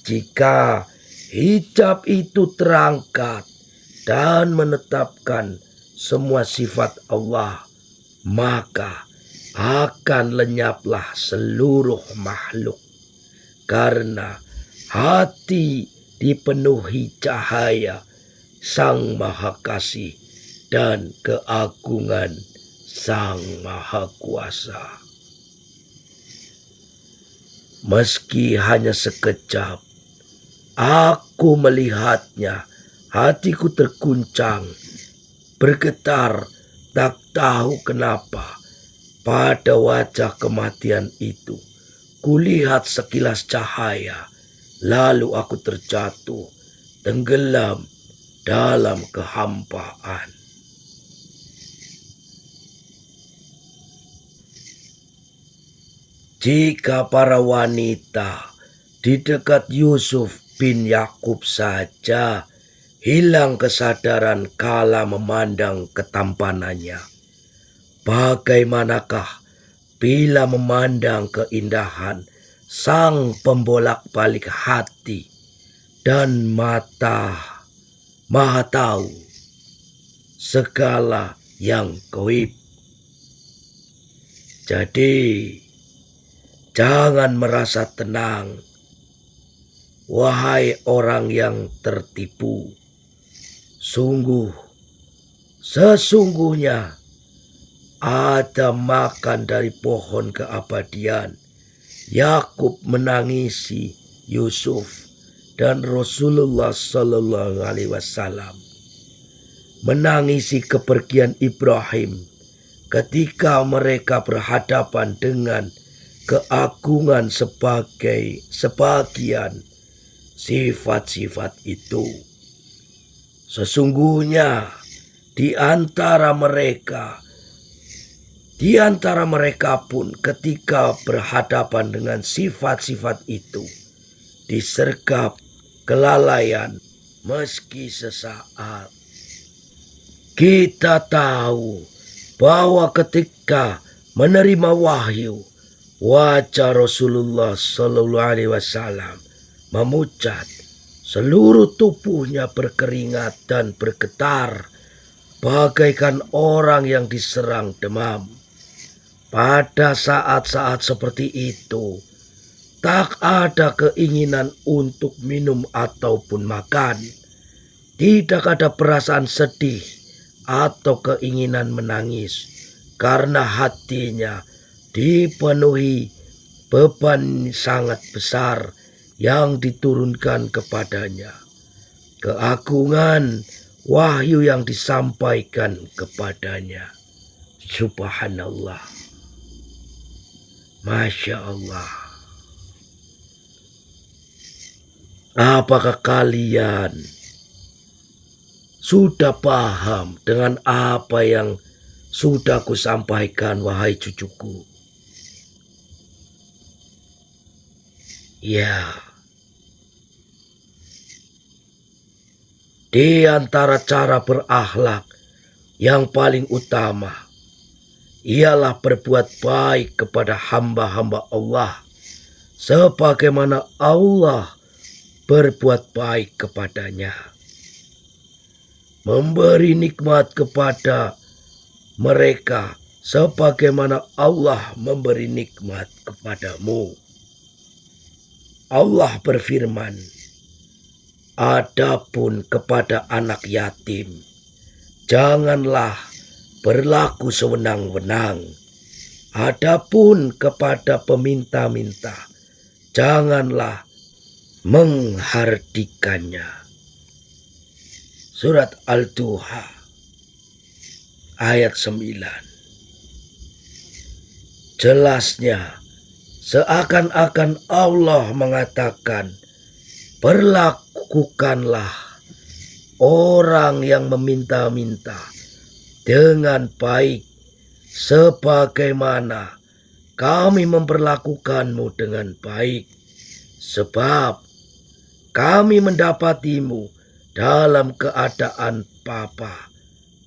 Jika hijab itu terangkat dan menetapkan semua sifat Allah, maka akan lenyaplah seluruh makhluk, karena hati dipenuhi cahaya Sang Maha Kasih dan keagungan Sang Maha Kuasa. Meski hanya sekejap aku melihatnya, hatiku terguncang, bergetar, tak tahu kenapa. Pada wajah kematian itu, kulihat sekilas cahaya, lalu aku terjatuh, tenggelam dalam kehampaan. Jika para wanita di dekat Yusuf bin Yakub saja hilang kesadaran kala memandang ketampanannya, bagaimanakah bila memandang keindahan Sang pembolak-balik hati dan mata Maha tahu segala yang gaib. Jadi jangan merasa tenang, wahai orang yang tertipu. Sesungguhnya ada makan dari pohon keabadian. Yakub menangisi Yusuf dan Rasulullah Sallallahu Alaihi Wasallam menangisi kepergian Ibrahim ketika mereka berhadapan dengan keagungan sebagian sifat-sifat itu. Sesungguhnya di antara mereka pun ketika berhadapan dengan sifat-sifat itu disergap kelalaian meski sesaat. Kita tahu bahwa ketika menerima wahyu, wajah Rasulullah Sallallahu Alaihi Wasallam memucat, seluruh tubuhnya berkeringat dan bergetar bagaikan orang yang diserang demam. Pada saat-saat seperti itu, tak ada keinginan untuk minum ataupun makan. Tidak ada perasaan sedih atau keinginan menangis, karena hatinya dipenuhi beban sangat besar yang diturunkan kepadanya. Keagungan wahyu yang disampaikan kepadanya. Subhanallah. Masya Allah. Apakah kalian sudah paham dengan apa yang sudah kusampaikan, wahai cucuku? Ya, di antara cara berakhlak yang paling utama ialah berbuat baik kepada hamba-hamba Allah, sebagaimana Allah berbuat baik kepadanya. Memberi nikmat kepada mereka sebagaimana Allah memberi nikmat kepadamu. Allah berfirman, adapun kepada anak yatim, janganlah berlaku sewenang-wenang. Adapun kepada peminta-minta, janganlah menghardikannya. Surat Al-Duha ayat 9. Jelasnya seakan-akan Allah mengatakan, perlakukanlah orang yang meminta-minta dengan baik sebagaimana kami memperlakukanmu dengan baik, sebab kami mendapatimu dalam keadaan papa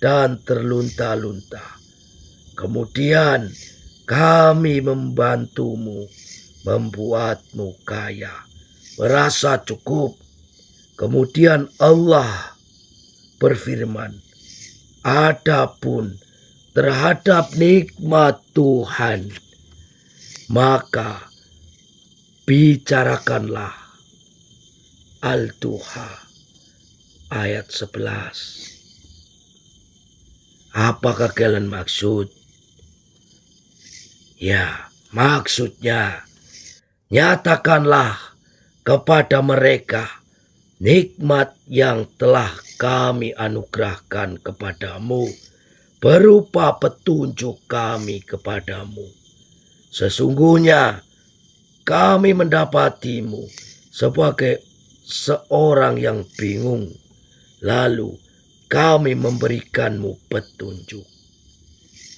dan terlunta-lunta. Kemudian kami membantumu, membuatmu kaya, merasa cukup. Kemudian Allah berfirman, adapun terhadap nikmat Tuhan, maka bicarakanlah. Al-Duha ayat 11. Apakah kalian maksud? Ya, maksudnya nyatakanlah kepada mereka nikmat yang telah kami anugerahkan kepadamu berupa petunjuk kami kepadamu. Sesungguhnya kami mendapatimu sebagai seorang yang bingung, lalu kami memberikanmu petunjuk.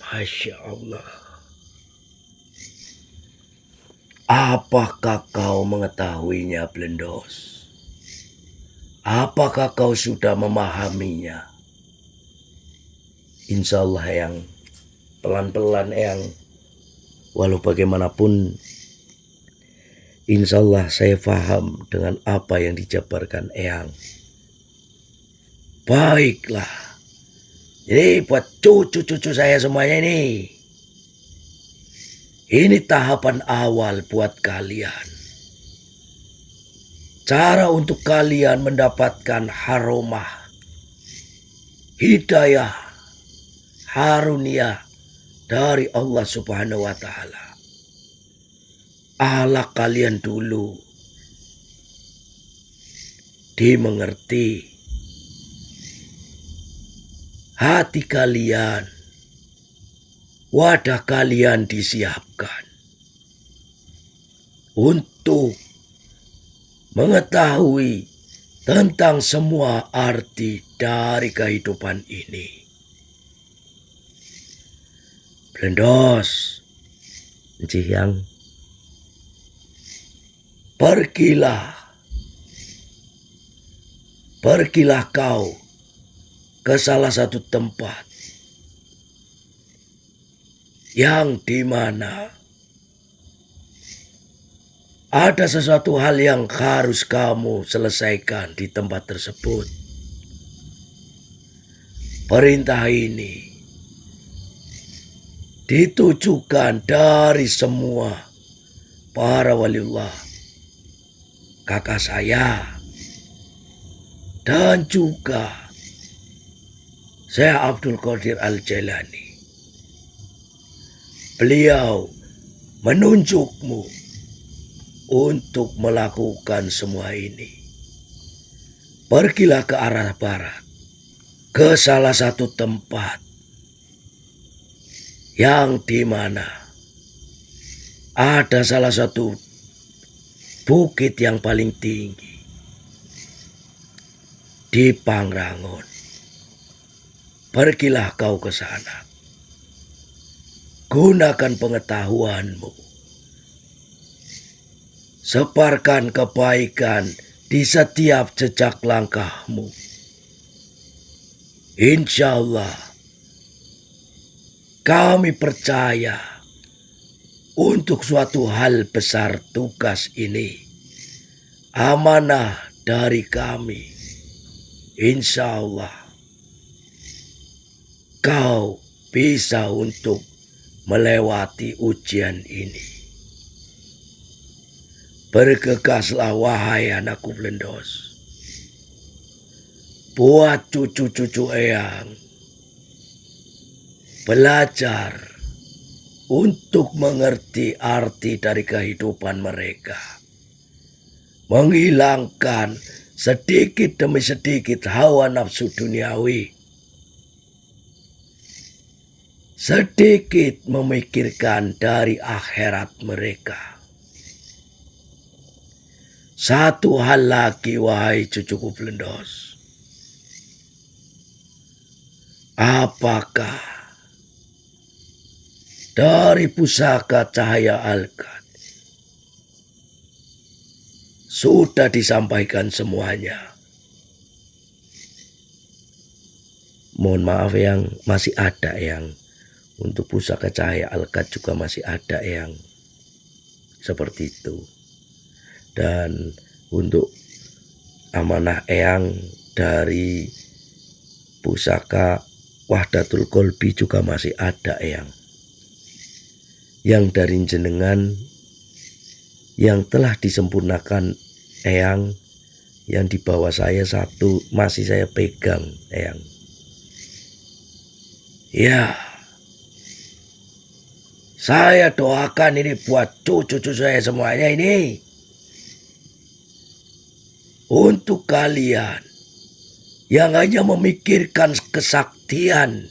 Masya Allah. Apakah kau mengetahuinya, Blendos? Apakah kau sudah memahaminya? Insya Allah yang pelan-pelan yang walau bagaimanapun, insya Allah saya paham dengan apa yang dijabarkan Eyang. Baiklah, jadi buat cucu-cucu saya semuanya ini tahapan awal buat kalian. Cara untuk kalian mendapatkan haromah, hidayah, harunia dari Allah Subhanahu wa Ta'ala. Allah kalian dulu dimengerti, hati kalian, wadah kalian disiapkan untuk mengetahui tentang semua arti dari kehidupan ini. Blendos, Yang, pergilah kau ke salah satu tempat yang dimana ada sesuatu hal yang harus kamu selesaikan di tempat tersebut. Perintah ini ditujukan dari semua para waliullah, kakak saya, dan juga saya Abdul Qadir Al-Jailani. Beliau menunjukmu untuk melakukan semua ini. Pergilah ke arah barat, ke salah satu tempat yang dimana ada salah satu bukit yang paling tinggi di Pangrangon. Pergilah kau ke sana. Gunakan pengetahuanmu. Sebarkan kebaikan di setiap jejak langkahmu. Insya Allah, kami percaya untuk suatu hal besar tugas ini. Amanah dari kami. Insya Allah, kau bisa untuk melewati ujian ini. Bergegaslah wahai anakku Blendos. Buat cucu-cucu Eyang belajar untuk mengerti arti dari kehidupan mereka. menghilangkan sedikit demi sedikit hawa nafsu duniawi, sedikit memikirkan dari akhirat mereka. Satu hal lagi, wahai cucuku Blendos, apakah dari pusaka Cahaya Alkat sudah disampaikan semuanya? Mohon maaf yang masih ada yang untuk pusaka Cahaya Alkat juga masih ada yang seperti itu. Dan untuk amanah eyang dari pusaka Wahdatul Qalbi juga masih ada eyang. Yang dari jenengan yang telah disempurnakan eyang, yang di bawah saya satu masih saya pegang eyang. Ya, saya doakan ini buat cucu-cucu saya semuanya ini. Untuk kalian yang hanya memikirkan kesaktian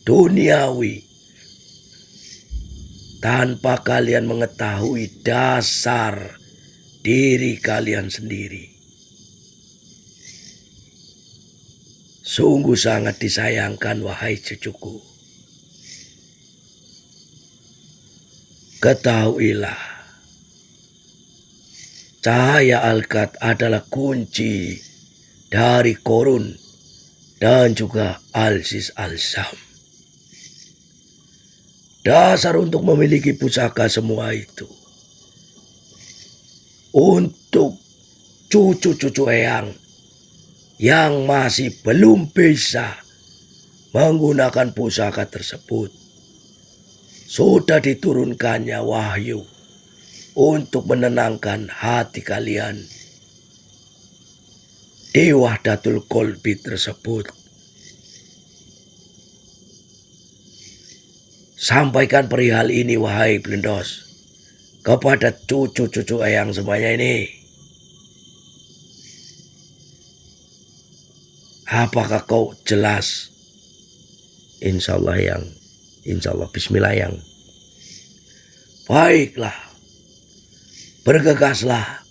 duniawi tanpa kalian mengetahui dasar diri kalian sendiri, sungguh sangat disayangkan, wahai cucuku. Ketahuilah, Cahaya Alkat adalah kunci dari Korun dan juga Al-Sis Al-Sam. Dasar untuk memiliki pusaka semua itu, untuk cucu-cucu eyang yang masih belum bisa menggunakan pusaka tersebut, sudah diturunkannya wahyu untuk menenangkan hati kalian di Wahdatul Qalbi tersebut. Sampaikan perihal ini, wahai Blendos, kepada cucu-cucu eyang semuanya ini. Apakah kau jelas? Insya Allah yang, insya Allah, bismillah yang. Baiklah, bergegaslah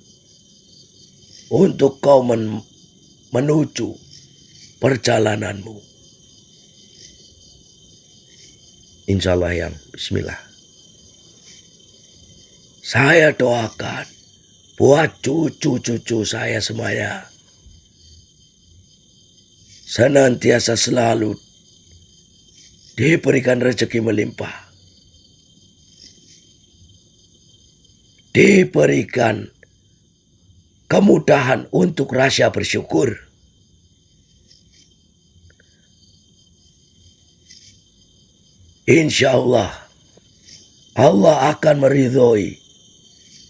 untuk kau menuju perjalananmu. Insya Allah yang, bismillah. Saya doakan buat cucu-cucu saya semuanya senantiasa selalu diberikan rezeki melimpah, diberikan kemudahan untuk rasa bersyukur, insya Allah Allah akan meridhoi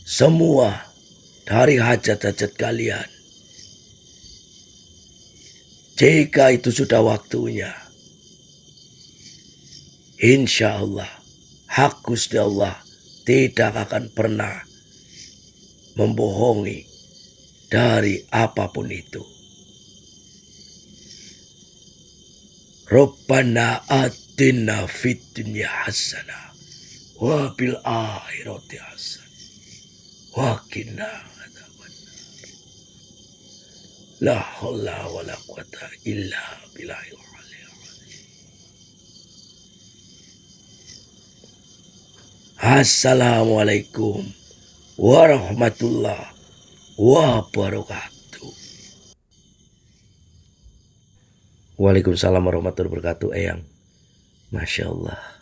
semua dari hajat-hajat kalian. Jika itu sudah waktunya, insya Allah hak Gusti Allah tidak akan pernah membohongi dari apapun itu. Rabbana atina fid dunya hasanah wa bil akhirati hasanah wa qina adzabannar. La haula wala quwata illa billahil aliyyil azim. Assalamualaikum warahmatullahi wabarakatuh. Waalaikumsalam warahmatullahi wabarakatuh, eyang. Masya Allah.